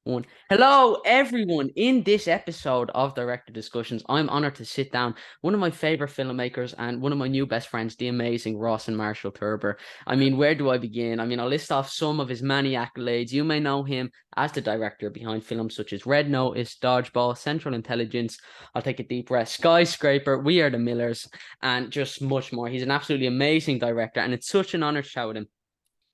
One. Hello, everyone. In this episode of Director Discussions, I'm honored to sit down one of my favorite filmmakers and one of my new best friends, the amazing Rawson Marshall Thurber. I mean, where do I begin? I mean, I'll list off some of his many accolades. You may know him as the director behind films such as Red Notice, Dodgeball, Central Intelligence. I'll take a deep breath. Skyscraper, We Are the Millers, and just much more. He's an absolutely amazing director, and it's such an honor to chat with him.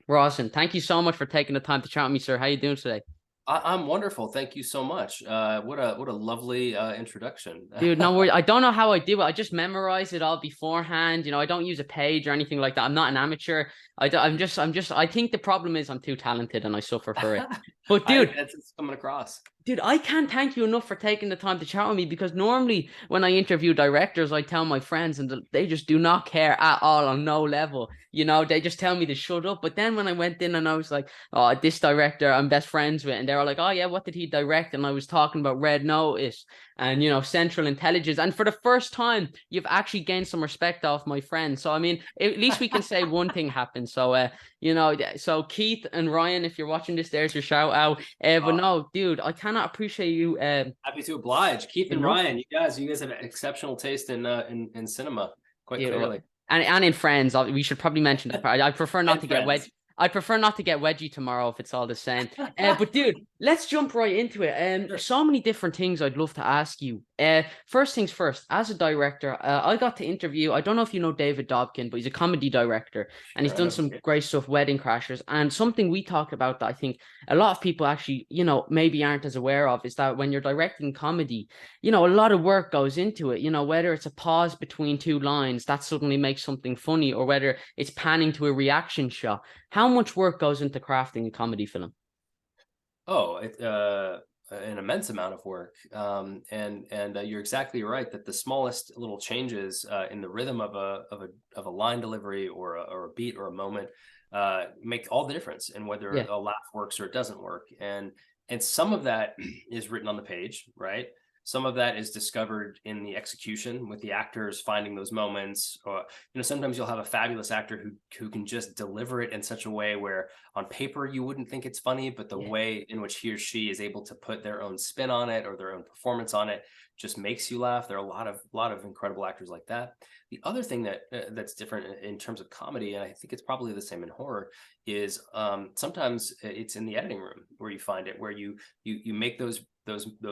Rawson, thank you so much for taking the time to chat with me, sir. How you doing today? I'm wonderful. Thank you so much. What a lovely introduction. Dude, no worries. I don't know how I do it. I just memorize it all beforehand. I don't use a page or anything like that. I'm not an amateur. I think the problem is I'm too talented and I suffer for it. But dude, That's coming across. Dude, I can't thank you enough for taking the time to chat with me because normally when I interview directors, I tell my friends and they just do not care at all on no level. They just tell me to shut up. But then when I went in and I was like, oh, this director I'm best friends with, and they were like, oh yeah, what did he direct? And I was talking about Red Notice and Central Intelligence. And for the first time, you've actually gained some respect off my friends. So I mean, at least we can say one thing happened. So Keith and Ryan, if you're watching this, there's your shout out. But no, dude, I cannot appreciate you. Happy to oblige, Keith and Ryan. You guys have exceptional taste in cinema, quite clearly. And in Friends, we should probably mention that part. I prefer not to get wedged. I prefer not to get wedgie tomorrow if it's all the same. But dude, let's jump right into it. There's so many different things I'd love to ask you. First things first, as a director, I got to interview, I don't know if you know David Dobkin, but he's a comedy director and he's done some great stuff, Wedding Crashers. And something we talked about that I think a lot of people actually, maybe aren't as aware of is that when you're directing comedy, a lot of work goes into it, whether it's a pause between two lines that suddenly makes something funny or whether it's panning to a reaction shot. How much work goes into crafting a comedy film? Oh, an immense amount of work. And you're exactly right that the smallest little changes in the rhythm of a line delivery or a beat or a moment make all the difference in whether a laugh works or it doesn't work. And some of that is written on the page, right? Some of that is discovered in the execution with the actors finding those moments. Or sometimes you'll have a fabulous actor who can just deliver it in such a way where on paper you wouldn't think it's funny, but the way in which he or she is able to put their own spin on it or their own performance on it just makes you laugh. There are a lot of incredible actors like that. The other thing that's different in terms of comedy, and I think it's probably the same in horror, is sometimes it's in the editing room where you find it, where you make those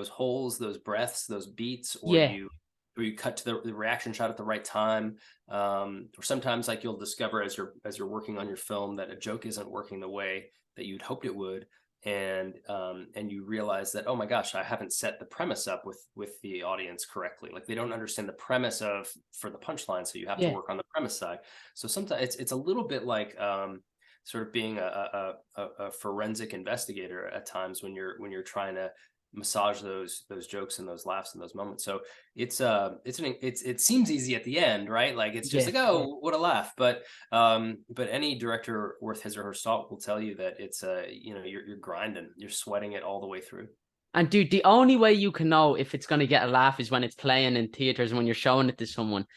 holes, those breaths, those beats, or you cut to the reaction shot at the right time. Or sometimes like you'll discover as you're working on your film that a joke isn't working the way that you'd hoped it would. And you realize that, oh my gosh, I haven't set the premise up with the audience correctly. Like they don't understand the premise for the punchline. So you have to work on the premise side. So sometimes it's a little bit like sort of being a forensic investigator at times when you're trying to massage those jokes and those laughs and those moments. So it seems easy at the end, right? Like it's just like, oh, what a laugh. But any director worth his or her salt will tell you that it's you're grinding, you're sweating it all the way through. And dude, the only way you can know if it's going to get a laugh is when it's playing in theaters and when you're showing it to someone,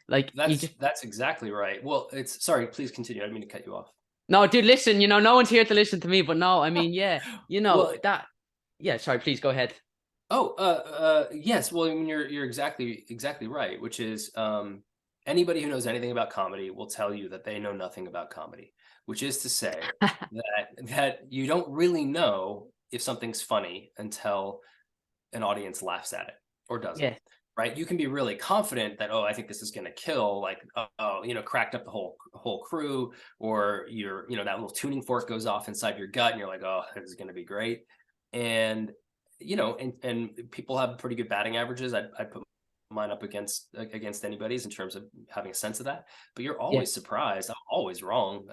like that's exactly right. Well, sorry, please continue. I didn't mean to cut you off. No, dude, listen, no one's here to listen to me, but no, I mean, well, that. Yeah, sorry, please go ahead. Yes. Well, I mean, you're exactly right, which is anybody who knows anything about comedy will tell you that they know nothing about comedy, which is to say that you don't really know if something's funny until an audience laughs at it or doesn't. Right? You can be really confident that, oh, I think this is going to kill, like, cracked up the whole crew, or that little tuning fork goes off inside your gut and you're like, oh, this is going to be great. And and people have pretty good batting averages. I'd put mine up against anybody's in terms of having a sense of that, but you're always surprised. I'm always wrong.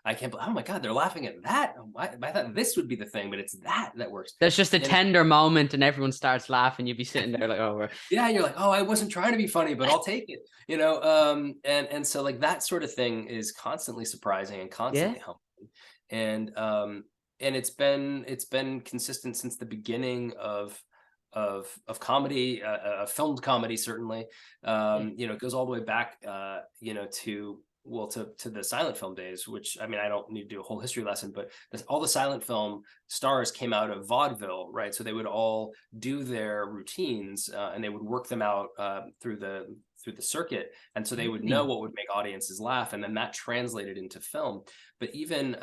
I can't believe, oh my God, they're laughing at that. I thought this would be the thing, but it's that works. There's just a tender moment and everyone starts laughing. You'd be sitting there like, oh, yeah. You're like, oh, I wasn't trying to be funny, but I'll take it, and so like that sort of thing is constantly surprising and constantly humbling. And it's been consistent since the beginning of comedy, filmed comedy, certainly. It goes all the way back, to to the silent film days, which, I mean, I don't need to do a whole history lesson, but all the silent film stars came out of vaudeville, right? So they would all do their routines, and they would work them out through the circuit, and so they would know what would make audiences laugh, and then that translated into film. But even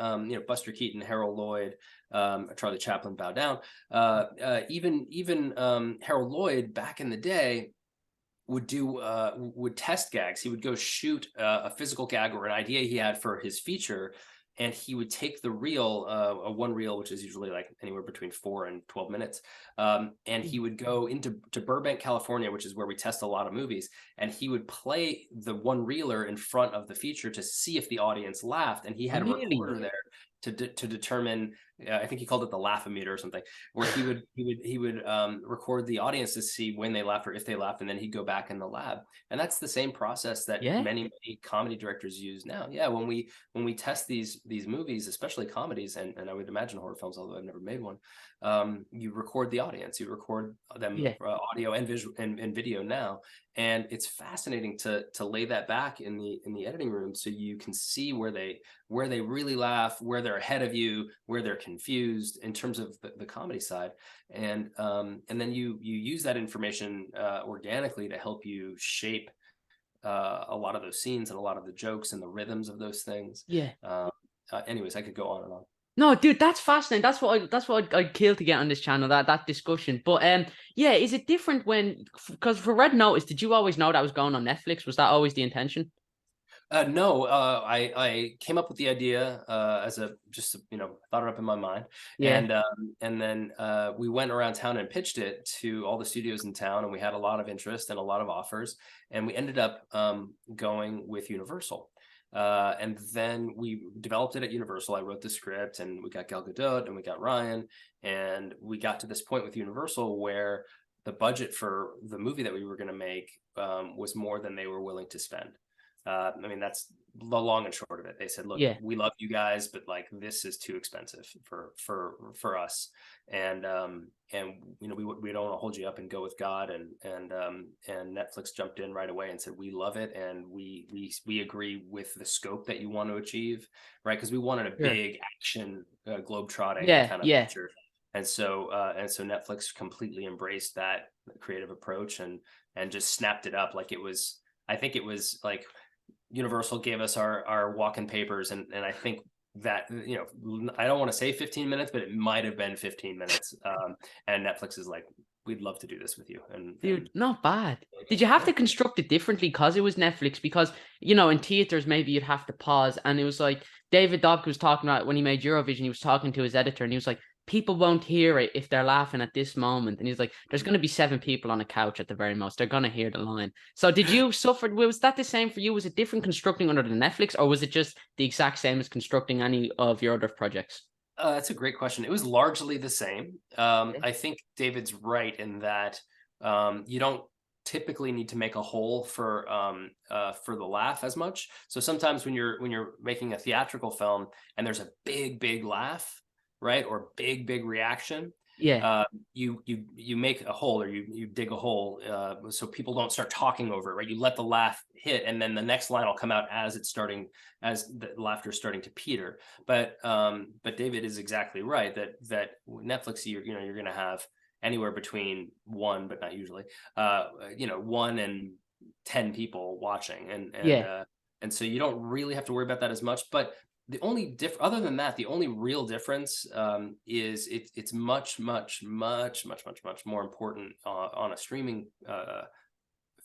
Buster Keaton, Harold Lloyd, Charlie Chaplin, bow down, even Harold Lloyd back in the day would test gags. He would go shoot a physical gag or an idea he had for his feature, and he would take the reel, a one reel, which is usually like anywhere between 4 and 12 minutes. And he would go to Burbank, California, which is where we test a lot of movies. And he would play the one reeler in front of the feature to see if the audience laughed. And he had a recorder there to determine, I think he called it the laugh-o-meter or something, where he would record the audience to see when they laughed or if they laughed, and then he'd go back in the lab. And that's the same process that many comedy directors use now. Yeah, when we test these movies, especially comedies, and I would imagine horror films, although I've never made one, you record the audience, you record them audio and visual and video now, and it's fascinating to lay that back in the editing room so you can see where they really laugh, where they're ahead of you, where they're confused in terms of the comedy side, and then you use that information organically to help you shape a lot of those scenes and a lot of the jokes and the rhythms of those things. Anyways, I could go on and on. No, dude, that's fascinating. That's what I'd kill to get on this channel, that discussion. But is it different because for Red Notice, did you always know that was going on Netflix? Was that always the intention? No, I came up with the idea as thought it up in my mind, and then we went around town and pitched it to all the studios in town, and we had a lot of interest and a lot of offers, and we ended up going with Universal. And then we developed it at Universal. I wrote the script, and we got Gal Gadot, and we got Ryan, and we got to this point with Universal where the budget for the movie that we were going to make was more than they were willing to spend. I mean, that's the long and short of it. They said, look, we love you guys, but like, this is too expensive for us. And we don't want to hold you up and go with God. And Netflix jumped in right away and said, we love it. And we agree with the scope that you want to achieve. Right. Cause we wanted a big action, globetrotting kind of picture. And so Netflix completely embraced that creative approach and just snapped it up. Like I think it was like, Universal gave us our walk-in papers, and I think that, I don't want to say 15 minutes, but it might have been 15 minutes. And Netflix is like, we'd love to do this with you. And dude, not bad. Did you have to construct it differently because it was Netflix? Because, in theaters, maybe you'd have to pause. And it was like David Dobkin was talking about when he made Eurovision, he was talking to his editor, and he was like, people won't hear it if they're laughing at this moment. And he's like, there's going to be 7 people on a couch at the very most. They're going to hear the line. So did you suffer? Was that the same for you? Was it different constructing under the Netflix, or was it just the exact same as constructing any of your other projects? That's a great question. It was largely the same. I think David's right in that you don't typically need to make a hole for the laugh as much. So sometimes when you're making a theatrical film and there's a big laugh, right, or big reaction, you make a hole, or you dig a hole so people don't start talking over it, right? You let the laugh hit, and then the next line will come out as the laughter is starting to peter. But David is exactly right that Netflix, you're going to have anywhere between 1, but not usually 1 and 10 people watching, and so you don't really have to worry about that as much. But the only other than that, the only real difference is it's much more important on a streaming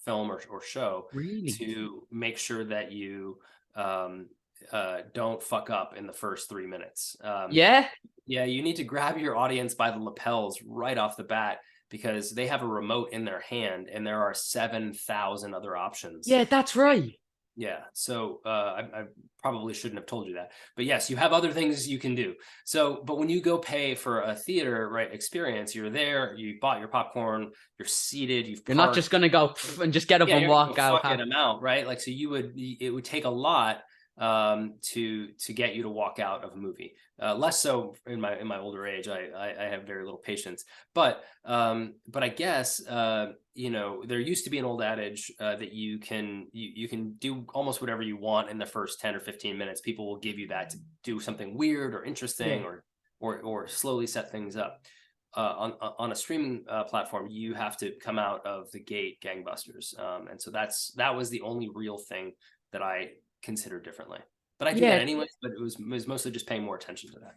film or show, really, to make sure that you don't fuck up in the first 3 minutes. You need to grab your audience by the lapels right off the bat, because they have a remote in their hand and there are 7,000 other options. Yeah, that's right. Yeah, so I probably shouldn't have told you that, but yes, you have other things you can do. So, but when you go pay for a theater experience, you're there, you bought your popcorn, you're seated, you're not just gonna go and just get up and walk out. Fucking them out, right? Like, so it would take a lot to get you to walk out of a movie. Less so in my older age. I have very little patience. But I guess you know, there used to be an old adage that you can do almost whatever you want in the first 10 or 15 minutes. People will give you that to do something weird or interesting, or slowly set things up. On a streaming platform, you have to come out of the gate gangbusters, and so that was the only real thing that I considered differently. But I do that anyways. But it was mostly just paying more attention to that.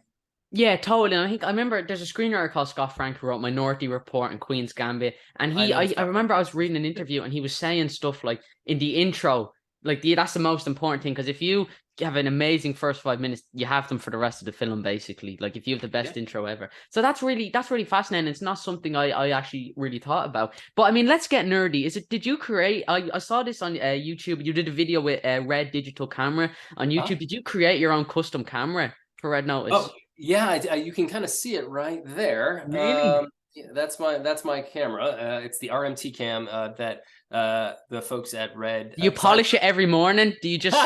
Yeah, totally. And I remember there's a screenwriter called Scott Frank who wrote Minority Report and Queen's Gambit. And I remember I was reading an interview and he was saying stuff like in the intro, like that's the most important thing. Because if you have an amazing first 5 minutes, you have them for the rest of the film, basically. Like if you have the best intro ever. So that's really fascinating. It's not something I actually really thought about. But I mean, let's get nerdy. Did you create, I saw this on YouTube. You did a video with a Red digital camera on YouTube. Did you create your own custom camera for Red Notice? Oh, yeah, you can kind of see it right there. Really? Yeah, that's my camera. It's the RMT cam that the folks at Red. Do you polish it every morning? Do you just?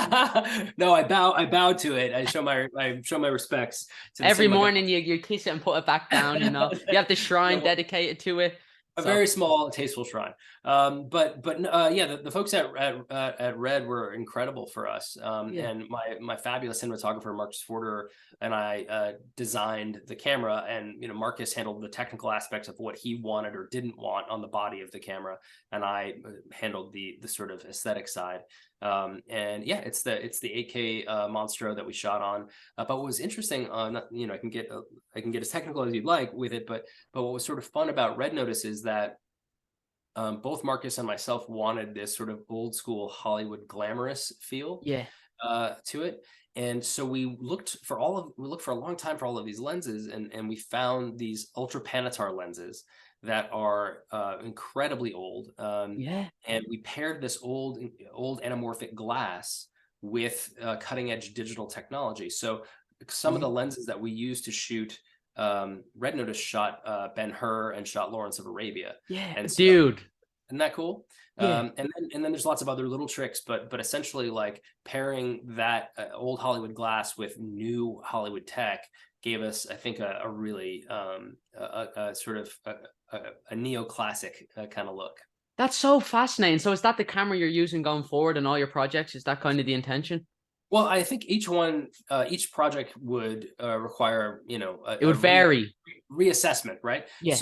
No, I bow to it. I show my respects to every morning. You kiss it and put it back down. You know, you have the shrine dedicated to it. A very small, tasteful shrine. But yeah, the folks at Red were incredible for us. And my fabulous cinematographer Marcus Forder and I designed the camera, and you know, Marcus handled the technical aspects of what he wanted or didn't want on the body of the camera, and I handled the sort of aesthetic side. And yeah, it's the 8K Monstro that we shot on. But what was interesting, you know, I can get as technical as you'd like with it, but what was sort of fun about Red Notice is that both Marcus and myself wanted this sort of old school Hollywood glamorous feel to it. And so we looked for a long time for all of these lenses, and we found these ultra Panatar lenses that are incredibly old. And we paired this old anamorphic glass with cutting edge digital technology. So some of the lenses that we used to shoot Red Notice shot Ben-Hur and shot Lawrence of Arabia. And so, dude. Isn't that cool? And then there's lots of other little tricks, but essentially like pairing that old Hollywood glass with new Hollywood tech gave us, I think, a really sort of a neoclassic kind of look. That's so fascinating. So is that the camera you're using going forward in all your projects? Is that kind of the intention? Well, I think each project would require, you know, it would vary reassessment, right? Yeah.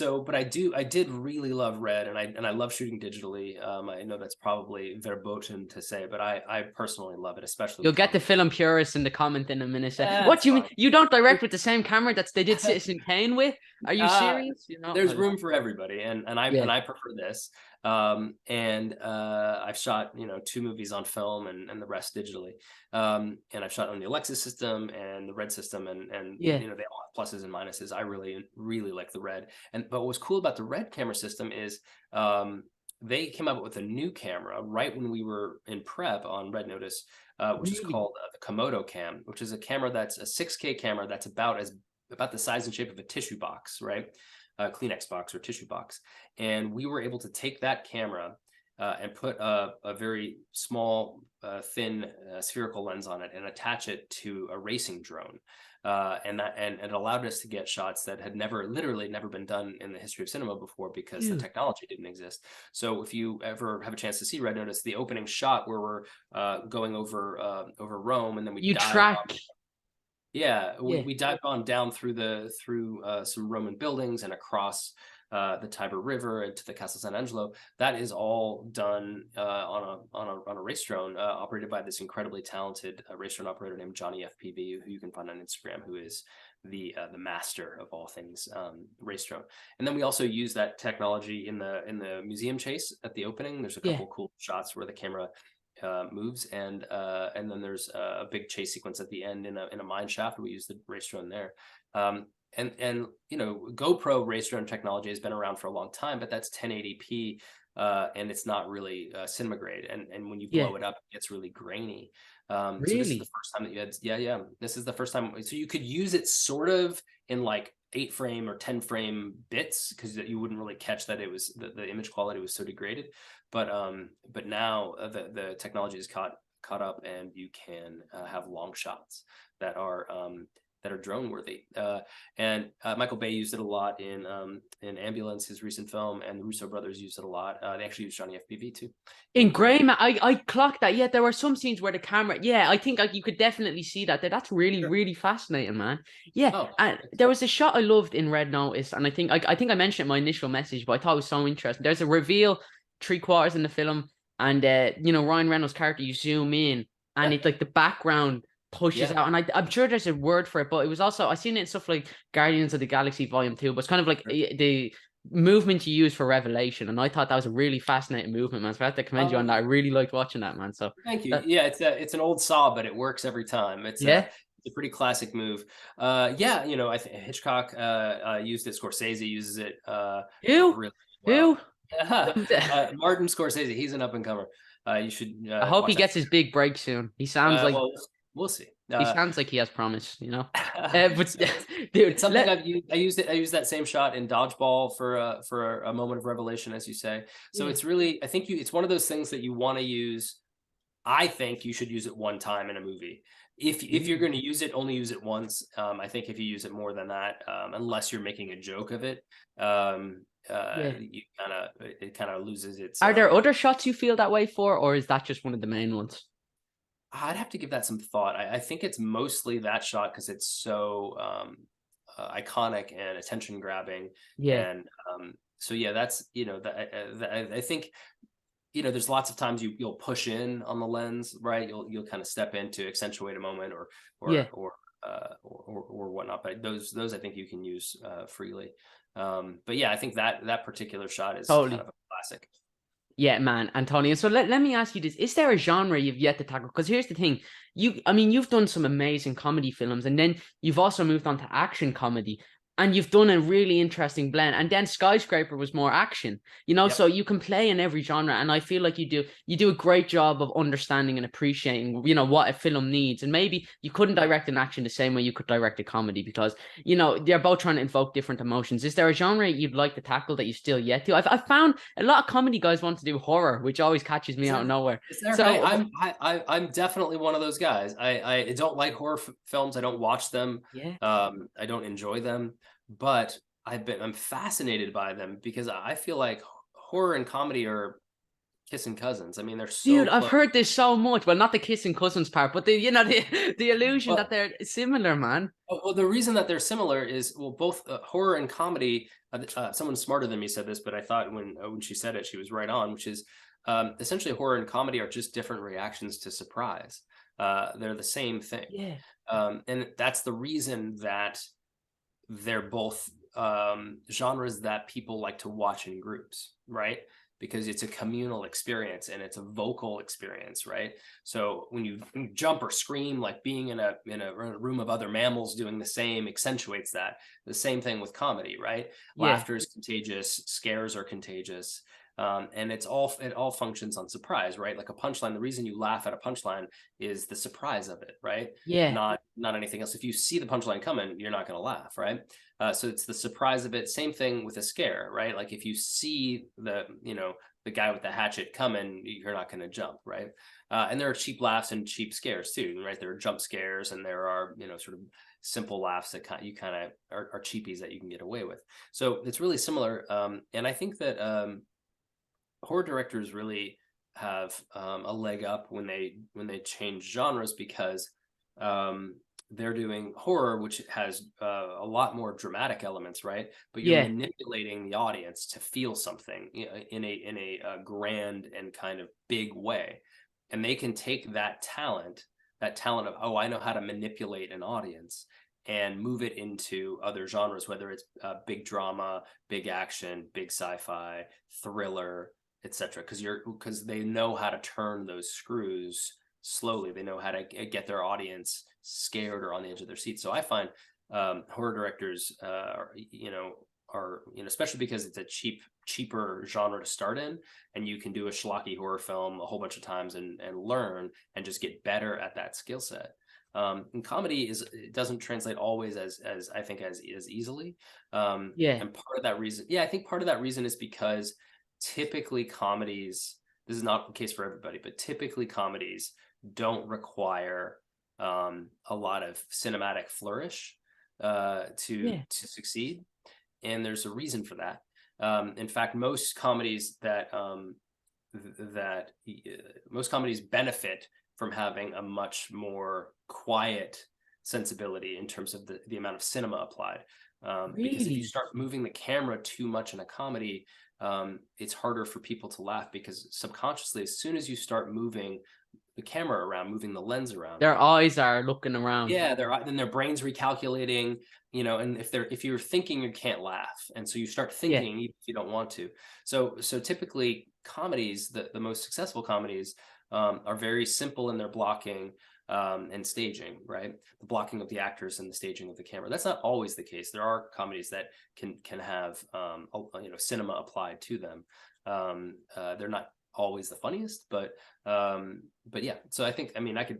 But I did really love Red, and I love shooting digitally. I know that's probably verboten to say, but I personally love it, especially. You'll get the film purists in the comment in a minute. What do you mean? You don't direct with the same camera that they did Citizen Kane with? Are you serious? You know, there's room for everybody, and I prefer this. I've shot, you know, 2 movies on film and the rest digitally. And I've shot on the Alexis system and the Red system, and you know, they all have pluses and minuses. I really like the Red. But what was cool about the Red camera system is they came up with a new camera right when we were in prep on Red Notice, which is called the Komodo Cam, which is a camera that's a 6K camera that's about the size and shape of a tissue box, right? Kleenex box or tissue box. And we were able to take that camera and put a very small, thin spherical lens on it and attach it to a racing drone. And it allowed us to get shots that had literally never been done in the history of cinema before, because the technology didn't exist. So if you ever have a chance to see Red Notice, the opening shot where we're going over Rome, and then we we dived on down through some Roman buildings and across the Tiber River and to the Castle Sant'Angelo. That is all done on a race drone operated by this incredibly talented race drone operator named Johnny FPV, who you can find on Instagram, who is the master of all things race drone. And then we also use that technology in the museum chase at the opening. There's a couple cool shots where the camera moves, and then there's a big chase sequence at the end in a mine shaft. We use the race drone there. And you know, GoPro race drone technology has been around for a long time, but that's 1080p, and it's not really cinema grade. And when you blow it up, it gets really grainy. So this is the first time that you had, this is the first time. So you could use it sort of in like 8 frame or 10 frame bits, because you wouldn't really catch that it was the image quality was so degraded. But now the technology has caught cut up, and you can have long shots that are drone worthy. And Michael Bay used it a lot in Ambulance, his recent film, and the Russo brothers used it a lot. They actually used Johnny FPV too. In Grey Man, I clocked that. Yeah, there were some scenes where the camera. Yeah, I think like you could definitely see that there. That's really fascinating, man. Yeah, Oh, and there was a shot I loved in Red Notice, and I think I mentioned it in my initial message, but I thought it was so interesting. There's a reveal 3/4 in the film, and Ryan Reynolds' character, you zoom in, and it's like the background pushes yeah. out, and I'm sure there's a word for it, but it was also I seen it in stuff like Guardians of the Galaxy Volume 2, but it's kind of like the movement you use for Revelation, and I thought that was a really fascinating movement, man. So I have to commend you on that. I really liked watching that, man. So thank you. Yeah, it's an old saw, but it works every time. It's yeah. It's a pretty classic move. Yeah, I think Hitchcock used it. Scorsese uses it really well. Who? Martin Scorsese, he's an up and comer. You should I hope watch he that. gets his big break soon. He sounds like Well, we'll see. he sounds like he has promise, But dude, it's something I've used. I used that same shot in Dodgeball for a moment of revelation, as you say. So it's really, I think it's one of those things that you want to use. I think you should use it one time in a movie. If you're going to use it, only use it once. I think if you use it more than that, unless you're making a joke of it, it kind of loses its. Are there other shots you feel that way for, or is that just one of the main ones? I'd have to give that some thought. I think it's mostly that shot because it's so iconic and attention grabbing. Yeah. And so yeah, that's I think there's lots of times you'll push in on the lens, right? You'll kind of step in to accentuate a moment or whatnot. But those I think you can use freely. But yeah, I think that particular shot is Totally. kind of a classic. Yeah, man, Antonio. So let me ask you this. Is there a genre you've yet to tackle? Because here's the thing. You've done some amazing comedy films, and then you've also moved on to action comedy. And you've done a really interesting blend. And then Skyscraper was more action, Yep. So you can play in every genre. And I feel like you do a great job of understanding and appreciating, what a film needs. And maybe you couldn't direct an action the same way you could direct a comedy because, they're both trying to invoke different emotions. Is there a genre you'd like to tackle that you still yet to? I've found a lot of comedy guys want to do horror, which always catches me out of nowhere. So I'm definitely one of those guys. I don't like horror films. I don't watch them. Yeah. I don't enjoy them. But I'm fascinated by them because I feel like horror and comedy are kissing cousins. I mean, they're so Dude, close. I've heard this so much. Well, not the kissing cousins part, but the illusion that they're similar, man. Well, the reason that they're similar is both horror and comedy. Someone smarter than me said this, but I thought when she said it, she was right on. Which is essentially horror and comedy are just different reactions to surprise. They're the same thing. Yeah. And that's the reason that they're both genres that people like to watch in groups, right? Because it's a communal experience and it's a vocal experience, right? So when you jump or scream, like being in a room of other mammals doing the same accentuates that. The same thing with comedy, right? Yeah. Laughter is contagious, scares are contagious. And it all functions on surprise, right? Like a punchline, the reason you laugh at a punchline is the surprise of it, right? Yeah. Not anything else. If you see the punchline coming, you're not going to laugh, right? So it's the surprise of it. Same thing with a scare, right? Like if you see the guy with the hatchet coming, you're not going to jump, right? And there are cheap laughs and cheap scares too, right? There are jump scares and there are, sort of simple laughs that kind of are cheapies that you can get away with. So it's really similar. And I think that horror directors really have a leg up when they change genres because they're doing horror, which has a lot more dramatic elements, right? But you're manipulating the audience to feel something in a grand and kind of big way, and they can take that talent of I know how to manipulate an audience and move it into other genres, whether it's big drama, big action, big sci-fi, thriller, etc. Because they know how to turn those screws slowly. They know how to get their audience scared or on the edge of their seat. So I find horror directors are especially because it's a cheaper genre to start in, and you can do a schlocky horror film a whole bunch of times and learn and just get better at that skill set. And comedy it doesn't translate always as I think as easily. And part of that reason, I think part of that reason is because typically comedies, this is not the case for everybody, but typically comedies don't require a lot of cinematic flourish to succeed, and there's a reason for that. In fact, most comedies benefit from having a much more quiet sensibility in terms of the amount of cinema applied. Because if you start moving the camera too much in a comedy, it's harder for people to laugh, because subconsciously, as soon as you start moving the camera around, moving the lens around, their eyes are looking around. Yeah, then their brain's recalculating, and if you're thinking, you can't laugh. And so you start thinking even if you don't want to. So typically comedies, the most successful comedies, are very simple in their blocking and staging, right? The blocking of the actors and the staging of the camera. That's not always the case. There are comedies that can have cinema applied to them. They're not always the funniest, but yeah. So I think, I could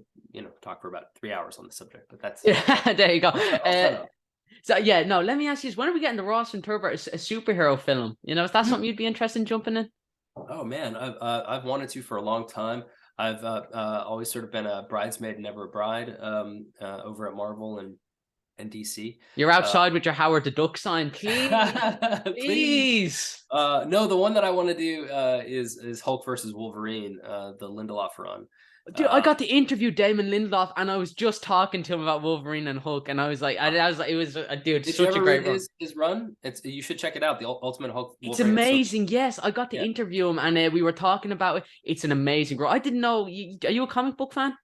talk for about 3 hours on the subject, but that's there you go. So yeah, no, let me ask you this: when are we getting the Rawson Thurber, a superhero film? Is that something you'd be interested in jumping in? Oh man, I've wanted to for a long time. I've always sort of been a bridesmaid, never a bride, over at Marvel and DC. You're outside with your Howard the Duck sign, please. Please. No, the one that I want to do is Hulk versus Wolverine, the Lindelof run. Dude, I got to interview Damon Lindelof, and I was just talking to him about Wolverine and Hulk, and I was like, it was dude, such a great run. His run? You should check it out. The Ultimate Hulk. Wolverine. It's amazing. Yes, I got to interview him, and we were talking about it. It's an amazing run. I didn't know. Are you a comic book fan?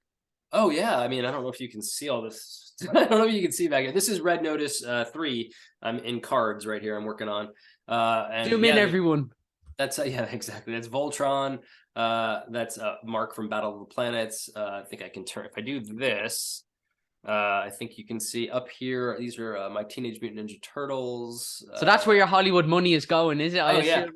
Oh yeah, I don't know if you can see all this. I don't know if you can see back here. This is Red Notice 3. I'm in cards right here. I'm working on. And zoom in, everyone. That's exactly. That's Voltron. That's Mark from Battle of the Planets. I think I can turn. If I do this, I think you can see up here. These are my Teenage Mutant Ninja Turtles. So that's where your Hollywood money is going, is it? I assume,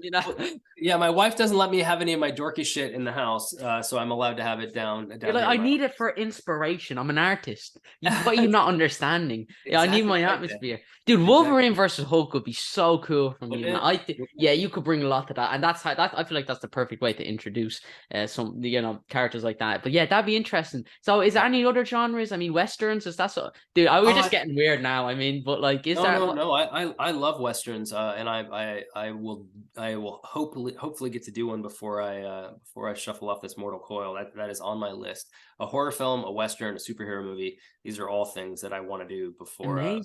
Yeah, my wife doesn't let me have any of my dorky shit in the house, so I'm allowed to have it down. You're like, I need it for inspiration. I'm an artist. What you're not understanding. Yeah, I need my atmosphere. Dude, Wolverine versus Hulk would be so cool for me. Yeah, you could bring a lot to that, and that's how I feel like that's the perfect way to introduce some characters like that. But yeah, that'd be interesting. So, is there any other genres? Westerns. Is that so? Dude, we're just getting weird now. But like, is there? No. I love westerns, and I will hopefully get to do one before I shuffle off this mortal coil. That is on my list. A horror film, a western, a superhero movie. These are all things that I want to do before I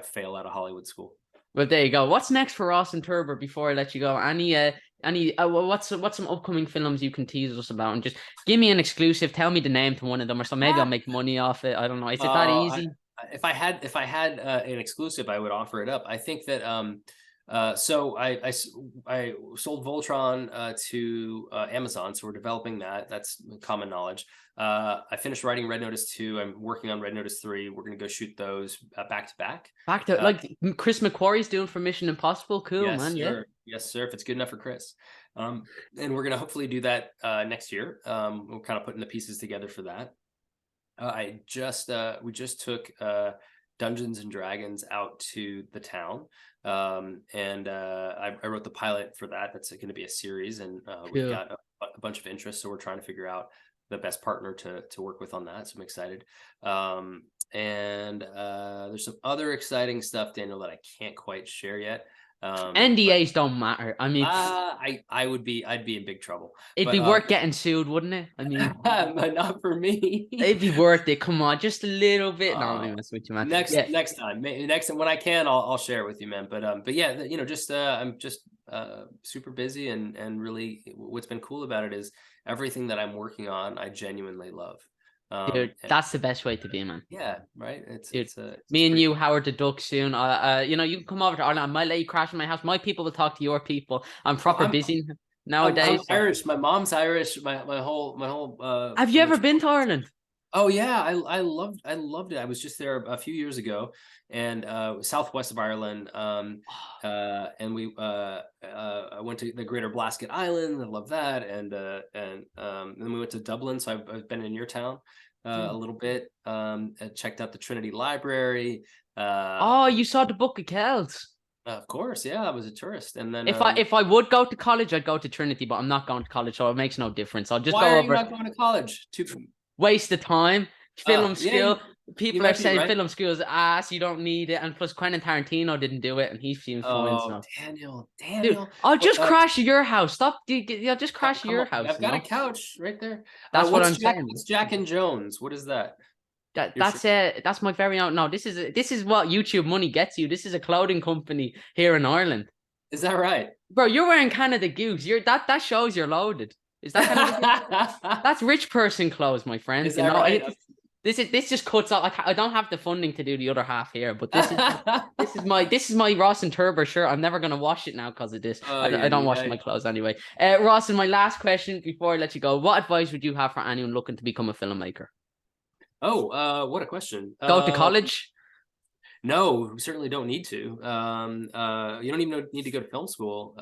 fail out of Hollywood school. Well, there you go. What's next for Rawson Thurber before I let you go? What's some upcoming films you can tease us about, and just give me an exclusive. Tell me the name to one of them, or so maybe I'll make money off it. I don't know. Is it that easy? If I had an exclusive, I would offer it up. I think that so I sold Voltron to Amazon, so we're developing that. That's common knowledge. I finished writing Red Notice 2. I'm working on Red Notice 3. We're going to go shoot those back to back. Like Chris McQuarrie's doing for Mission Impossible. Cool, yes, man. Sir. Yeah. Yes, sir. If it's good enough for Chris. And we're going to hopefully do that next year. We're kind of putting the pieces together for that. We just took Dungeons and Dragons out to the town. And I wrote the pilot for that. That's going to be a series, and we've got a bunch of interest. So we're trying to figure out the best partner to work with on that. So I'm excited. And there's some other exciting stuff, Daniel, that I can't quite share yet. NDAs don't matter. I'd be in big trouble. It'd be worth getting sued, wouldn't it? But not for me. It'd be worth it. Come on, just a little bit. No, I'm messing with you, man. Next time when I can, I'll share it with you, man. But yeah, I'm just super busy, and really, what's been cool about it is everything that I'm working on, I genuinely love. Dude, that's the best way to be, man. Yeah, right. It's me and you, Howard the Duck, soon. You can come over to Ireland. I might let you crash in my house. My people will talk to your people. I'm busy nowadays. I'm Irish. My mom's Irish. My whole. Have you ever been to Ireland? Oh yeah, I loved it. I was just there a few years ago, and southwest of Ireland. And I went to the Greater Blasket Island. I love that. And then we went to Dublin. So I've been in your town a little bit. I checked out the Trinity Library. You saw the Book of Kells. Of course, yeah. I was a tourist, and then if I would go to college, I'd go to Trinity, but I'm not going to college, so it makes no difference. I'll just go over. Why are you not going to college? waste of time. Film skill. you People are might be saying right. film skill is ass. You don't need it. And plus, Quentin Tarantino didn't do it, and he seems fine. Oh, So, Daniel, dude, Daniel. I'll But, just crash your house. Stop. I'll just crash come your on, house. I've got a couch right there. That's what I'm What's saying. What's Jack and Jones? What is that? That's my very own. No, this is what YouTube money gets you. This is a clothing company here in Ireland. Is that right? Bro, you're wearing Canada Goose. That shows you're loaded. Is that Canada Goose? That's rich person clothes, my friend. Is that right? This just cuts out. I don't have the funding to do the other half here, but this is my Rawson Thurber shirt. I'm never gonna wash it now because of this. I don't wash my clothes anyway. Rawson, my last question before I let you go. What advice would you have for anyone looking to become a filmmaker? Oh, what a question. Go to college? No, we certainly don't need to. You don't even need to go to film school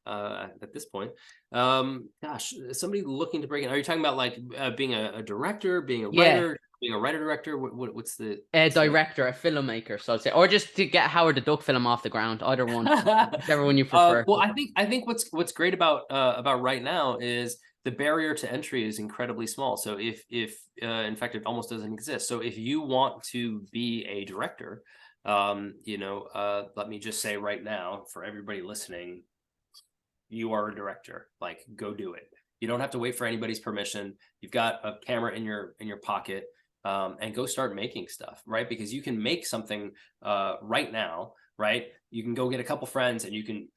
at this point. Gosh, somebody looking to break in. Are you talking about like being a director, being a writer, being a writer-director? What's the director, a filmmaker, so to say, or just to get Howard the Duck film off the ground? Either one, whichever one you prefer. Well, I think what's great about right now is the barrier to entry is incredibly small. So if in fact, it almost doesn't exist. So if you want to be a director, let me just say right now for everybody listening, you are a director. Like, go do it. You don't have to wait for anybody's permission. You've got a camera in your pocket, and go start making stuff, right? Because you can make something right now. Right, you can go get a couple friends and you can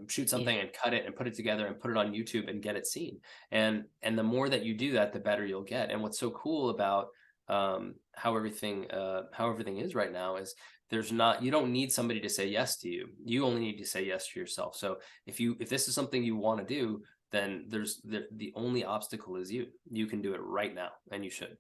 shoot something and cut it and put it together and put it on YouTube and get it seen. And the more that you do that, the better you'll get. And what's so cool about how everything is right now is you don't need somebody to say yes to you. You only need to say yes to yourself. So if this is something you want to do, then the only obstacle is you. You can do it right now, and you should.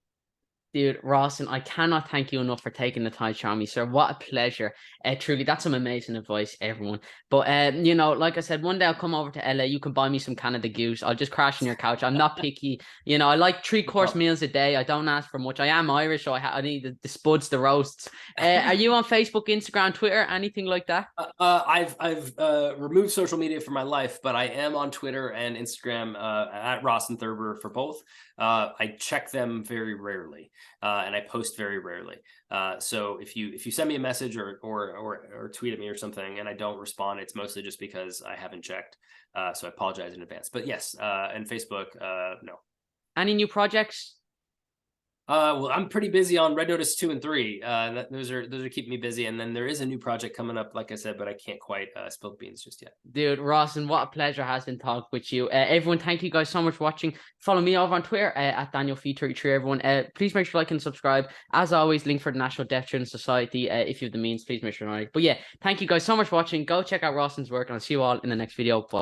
Dude, Rawson, I cannot thank you enough for taking the time to show me, sir. What a pleasure. Truly, that's some amazing advice, everyone. But, like I said, one day I'll come over to LA. You can buy me some Canada Goose. I'll just crash on your couch. I'm not picky. I like 3-course meals a day. I don't ask for much. I am Irish, so I need the spuds, the roasts. Are you on Facebook, Instagram, Twitter, anything like that? I've removed social media from my life, but I am on Twitter and Instagram at Rawson Thurber for both. I check them very rarely. And I post very rarely. So if you send me a message or tweet at me or something and I don't respond, it's mostly just because I haven't checked. So I apologize in advance. But yes, and Facebook, no. Any new projects? Well, I'm pretty busy on Red Notice 2 and 3. Those are keeping me busy. And then there is a new project coming up, like I said, but I can't quite spill the beans just yet. Dude, Rawson, what a pleasure has been talking with you. Everyone, thank you guys so much for watching. Follow me over on Twitter at DanielFee33. Everyone, please make sure to like and subscribe. As always, link for the National Deaf Children's Society. If you have the means, please make sure to like. But yeah, thank you guys so much for watching. Go check out Rawson's work, and I'll see you all in the next video. Bye.